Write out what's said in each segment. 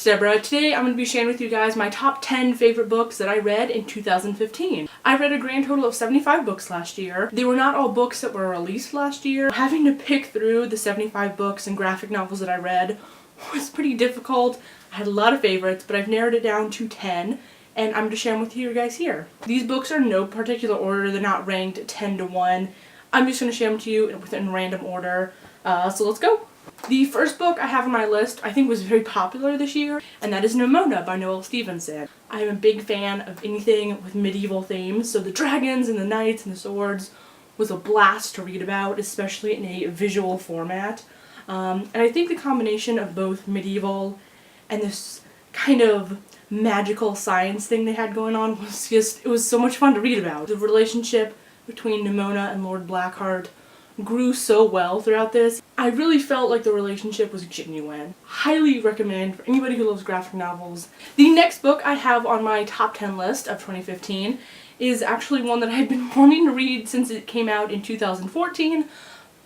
Deborah. Today I'm going to be sharing with you guys my top 10 favorite books that I read in 2015. I read a grand total of 75 books last year. They were not all books that were released last year. Having to pick through the 75 books and graphic novels that I read was pretty difficult. I had a lot of favorites, but I've narrowed it down to 10, and I'm going to share them with you guys here. These books are in no particular order. They're not ranked 10 to 1. I'm just going to share them to you in random order. So let's go. The first book I have on my list I think was very popular this year, and that is Nimona by Noelle Stevenson. I am a big fan of anything with medieval themes, so the dragons and the knights and the swords was a blast to read about, especially in a visual format. And I think the combination of both medieval and this kind of magical science thing they had going on was just, it was so much fun to read about. The relationship between Nimona and Lord Blackheart grew so well throughout this. I really felt like the relationship was genuine. Highly recommend for anybody who loves graphic novels. The next book I have on my top 10 list of 2015 is actually one that I've been wanting to read since it came out in 2014,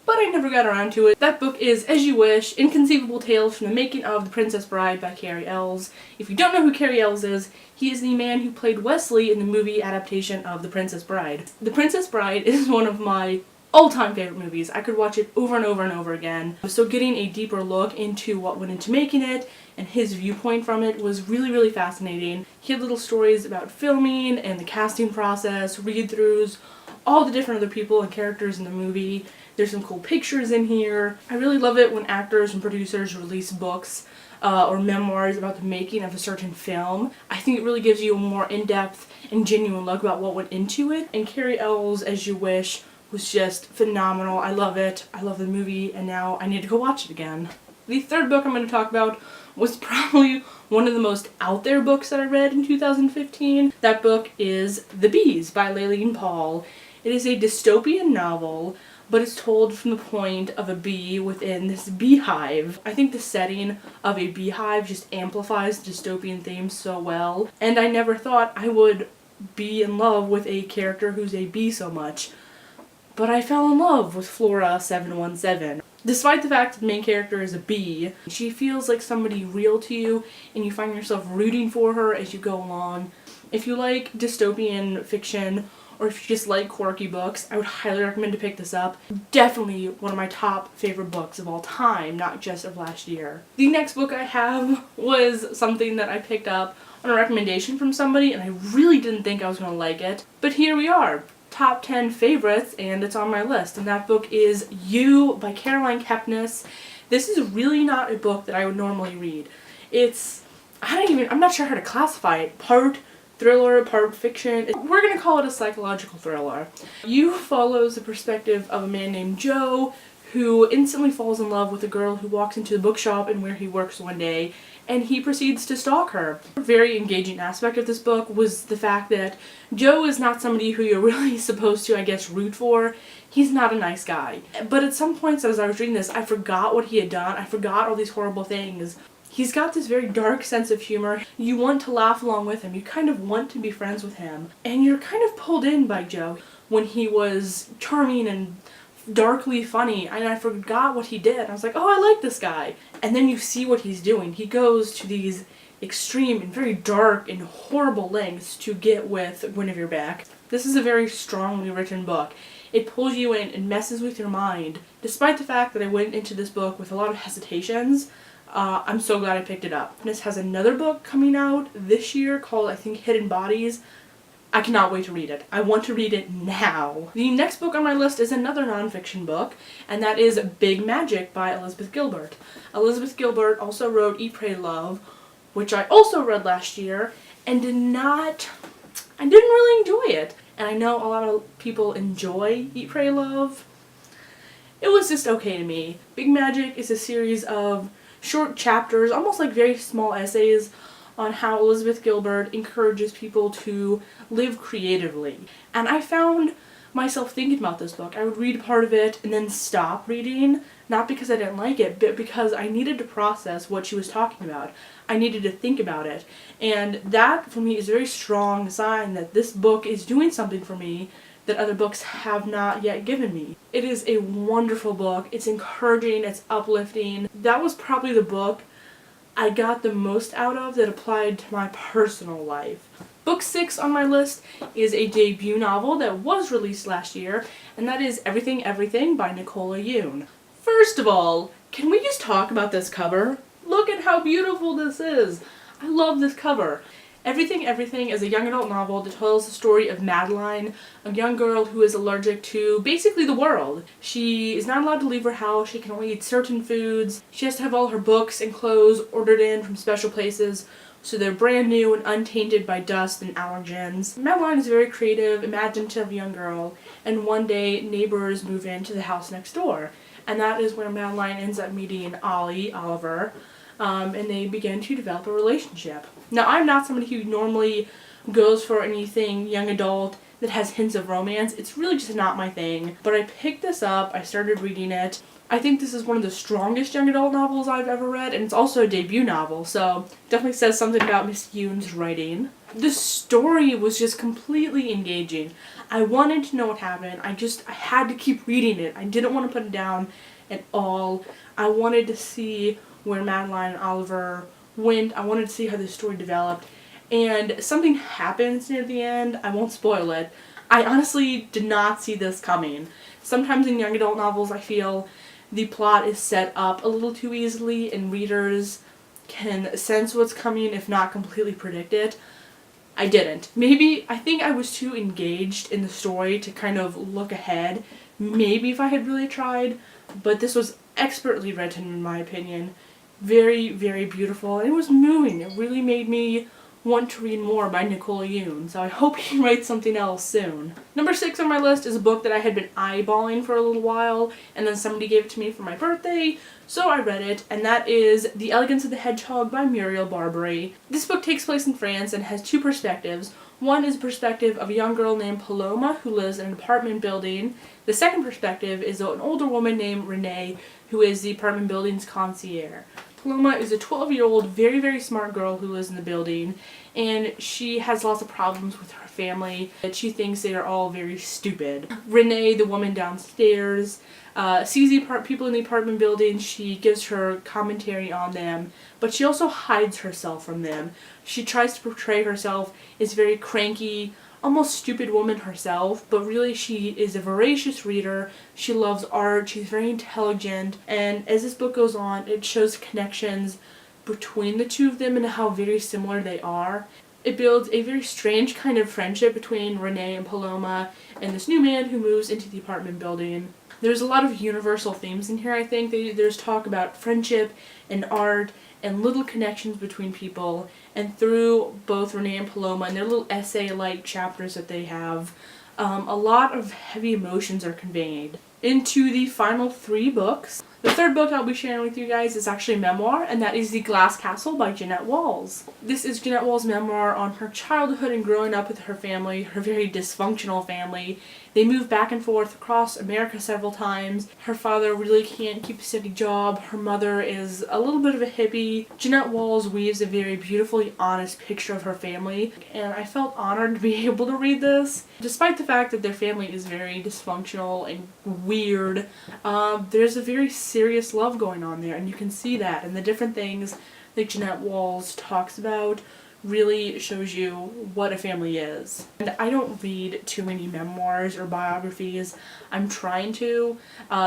but I never got around to it. That book is As You Wish, Inconceivable Tales from the Making of The Princess Bride by Cary Elwes. If you don't know who Cary Elwes is, he is the man who played Wesley in the movie adaptation of The Princess Bride. The Princess Bride is one of my all-time favorite movies. I could watch it over and over and over again. So getting a deeper look into what went into making it and his viewpoint from it was really, really fascinating. He had little stories about filming and the casting process, read-throughs, all the different other people and characters in the movie. There's some cool pictures in here. I really love it when actors and producers release books or memoirs about the making of a certain film. I think it really gives you a more in-depth and genuine look about what went into it. And Cary Elwes' As You Wish was just phenomenal. I love it. I love the movie, and now I need to go watch it again. The third book I'm going to talk about was probably one of the most out there books that I read in 2015. That book is The Bees by Laline Paull. It is a dystopian novel, but it's told from the point of a bee within this beehive. I think the setting of a beehive just amplifies dystopian themes so well, and I never thought I would be in love with a character who's a bee so much. But I fell in love with Flora 717. Despite the fact that the main character is a bee, she feels like somebody real to you, and you find yourself rooting for her as you go along. If you like dystopian fiction, or if you just like quirky books, I would highly recommend to pick this up. Definitely one of my top favorite books of all time, not just of last year. The next book I have was something that I picked up on a recommendation from somebody, and I really didn't think I was going to like it. But here we are. Top 10 favorites, and it's on my list, and that book is You by Caroline Kepnes. This is really not a book that I would normally read. I'm not sure how to classify it. Part thriller, part fiction. We're gonna call it a psychological thriller. You follows the perspective of a man named Joe who instantly falls in love with a girl who walks into the bookshop and where he works one day, and he proceeds to stalk her. A very engaging aspect of this book was the fact that Joe is not somebody who you're really supposed to, I guess, root for. He's not a nice guy. But at some points as I was reading this, I forgot what he had done. I forgot all these horrible things. He's got this very dark sense of humor. You want to laugh along with him. You kind of want to be friends with him. And you're kind of pulled in by Joe when he was charming and darkly funny, and I forgot what he did. I was like, oh, I like this guy. And then you see what he's doing. He goes to these extreme and very dark and horrible lengths to get with Guinevere Beck. This is a very strongly written book. It pulls you in and messes with your mind. Despite the fact that I went into this book with a lot of hesitations, I'm so glad I picked it up. This has another book coming out this year called, I think, Hidden Bodies. I cannot wait to read it. I want to read it now. The next book on my list is another nonfiction book, and that is Big Magic by Elizabeth Gilbert. Elizabeth Gilbert also wrote Eat, Pray, Love, which I also read last year, and I didn't really enjoy it. And I know a lot of people enjoy Eat, Pray, Love. It was just okay to me. Big Magic is a series of short chapters, almost like very small essays, on how Elizabeth Gilbert encourages people to live creatively. And I found myself thinking about this book. I would read part of it and then stop reading, not because I didn't like it, but because I needed to process what she was talking about. I needed to think about it. And that, for me, is a very strong sign that this book is doing something for me that other books have not yet given me. It is a wonderful book. It's encouraging. It's uplifting. That was probably the book I got the most out of that applied to my personal life. Book 6 on my list is a debut novel that was released last year, and that is Everything Everything by Nicola Yoon. First of all, can we just talk about this cover? Look at how beautiful this is! I love this cover. Everything Everything is a young adult novel that tells the story of Madeline, a young girl who is allergic to basically the world. She is not allowed to leave her house, she can only eat certain foods, she has to have all her books and clothes ordered in from special places so they're brand new and untainted by dust and allergens. Madeline is a very creative, imaginative young girl, and one day neighbors move into the house next door. And that is where Madeline ends up meeting Oliver, and they begin to develop a relationship. Now, I'm not somebody who normally goes for anything young adult that has hints of romance. It's really just not my thing. But I picked this up, I started reading it. I think this is one of the strongest young adult novels I've ever read, and it's also a debut novel, so definitely says something about Miss Yoon's writing. The story was just completely engaging. I wanted to know what happened. I had to keep reading it. I didn't want to put it down at all. I wanted to see where Madeline and Oliver went. I wanted to see how the story developed. And something happens near the end. I won't spoil it. I honestly did not see this coming. Sometimes in young adult novels I feel the plot is set up a little too easily and readers can sense what's coming if not completely predict it. I didn't. I think I was too engaged in the story to kind of look ahead. Maybe if I had really tried, but this was expertly written in my opinion. Very, very beautiful, and it was moving. It really made me want to read more by Nicola Yoon, so I hope he writes something else soon. Number 6 on my list is a book that I had been eyeballing for a little while, and then somebody gave it to me for my birthday, so I read it, and that is The Elegance of the Hedgehog by Muriel Barbery. This book takes place in France and has two perspectives. One is the perspective of a young girl named Paloma who lives in an apartment building. The second perspective is an older woman named Renee who is the apartment building's concierge. Paloma is a 12-year-old, very, very smart girl who lives in the building, and she has lots of problems with her family. She thinks they are all very stupid. Renee, the woman downstairs, sees the people in the apartment building. She gives her commentary on them, but she also hides herself from them. She tries to portray herself as very cranky, almost stupid woman herself, but really she is a voracious reader. She loves art, she's very intelligent, and as this book goes on, it shows connections between the two of them and how very similar they are. It builds a very strange kind of friendship between Renee and Paloma and this new man who moves into the apartment building. There's a lot of universal themes in here, I think. There's talk about friendship and art and little connections between people, and through both Renee and Paloma and their little essay-like chapters that they have, a lot of heavy emotions are conveyed. Into the final 3 books. The third book I'll be sharing with you guys is actually a memoir, and that is The Glass Castle by Jeanette Walls. This is Jeanette Walls' memoir on her childhood and growing up with her family, her very dysfunctional family. They move back and forth across America several times. Her father really can't keep a steady job. Her mother is a little bit of a hippie. Jeanette Walls weaves a very beautifully honest picture of her family, and I felt honored to be able to read this. Despite the fact that their family is very dysfunctional and weird, there's a very serious love going on there, and you can see that, and the different things that Jeanette Walls talks about really shows you what a family is. And I don't read too many memoirs or biographies. I'm trying to.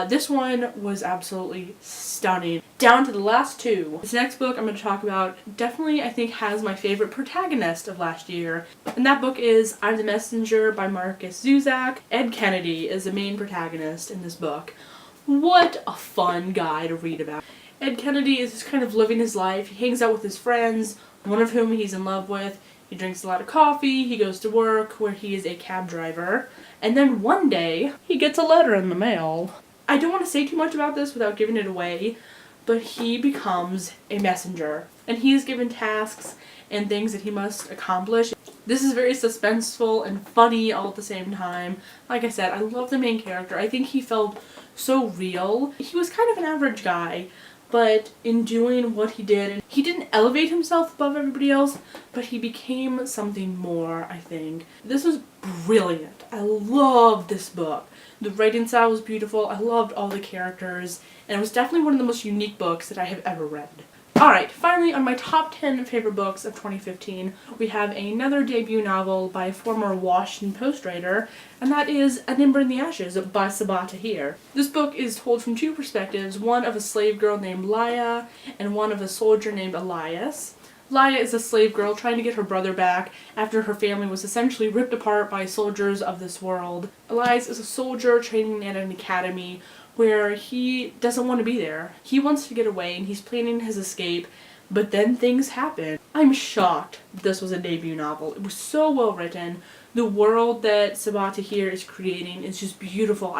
This one was absolutely stunning. Down to the last 2. This next book I'm going to talk about definitely, I think, has my favorite protagonist of last year. And that book is I'm the Messenger by Marcus Zusak. Ed Kennedy is the main protagonist in this book. What a fun guy to read about. Ed Kennedy is just kind of living his life. He hangs out with his friends, one of whom he's in love with. He drinks a lot of coffee, he goes to work where he is a cab driver, and then one day he gets a letter in the mail. I don't want to say too much about this without giving it away, but he becomes a messenger, and he is given tasks and things that he must accomplish. This is very suspenseful and funny all at the same time. Like I said, I love the main character. I think he felt so real. He was kind of an average guy, but in doing what he did, he didn't elevate himself above everybody else, but he became something more, I think. This was brilliant. I loved this book. The writing style was beautiful. I loved all the characters, and it was definitely one of the most unique books that I have ever read. Alright, finally on my top 10 favorite books of 2015, we have another debut novel by a former Washington Post writer, and that is An Ember in the Ashes by Sabaa Tahir. This book is told from two perspectives, one of a slave girl named Laia and one of a soldier named Elias. Laia is a slave girl trying to get her brother back after her family was essentially ripped apart by soldiers of this world. Elias is a soldier training at an academy where he doesn't want to be there. He wants to get away and he's planning his escape, but then things happen. I'm shocked this was a debut novel. It was so well written. The world that Sabaa Tahir is creating is just beautiful.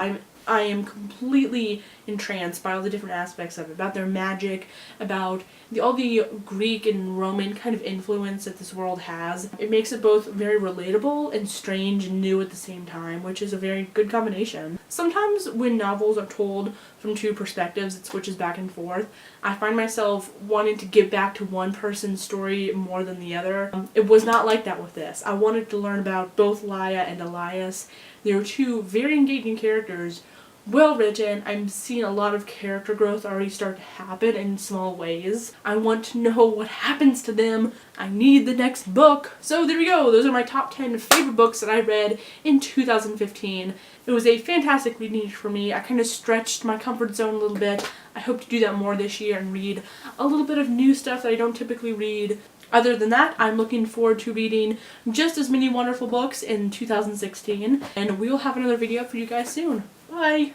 I am completely entranced by all the different aspects of it, about their magic, about all the Greek and Roman kind of influence that this world has. It makes it both very relatable and strange and new at the same time, which is a very good combination. Sometimes when novels are told from two perspectives, it switches back and forth. I find myself wanting to give back to one person's story more than the other. It was not like that with this. I wanted to learn about both Laia and Elias. They were two very engaging characters, well written. I'm seeing a lot of character growth already start to happen in small ways. I want to know what happens to them. I need the next book. So there we go. Those are my top 10 favorite books that I read in 2015. It was a fantastic reading year for me. I kind of stretched my comfort zone a little bit. I hope to do that more this year and read a little bit of new stuff that I don't typically read. Other than that, I'm looking forward to reading just as many wonderful books in 2016, and we will have another video for you guys soon. Bye!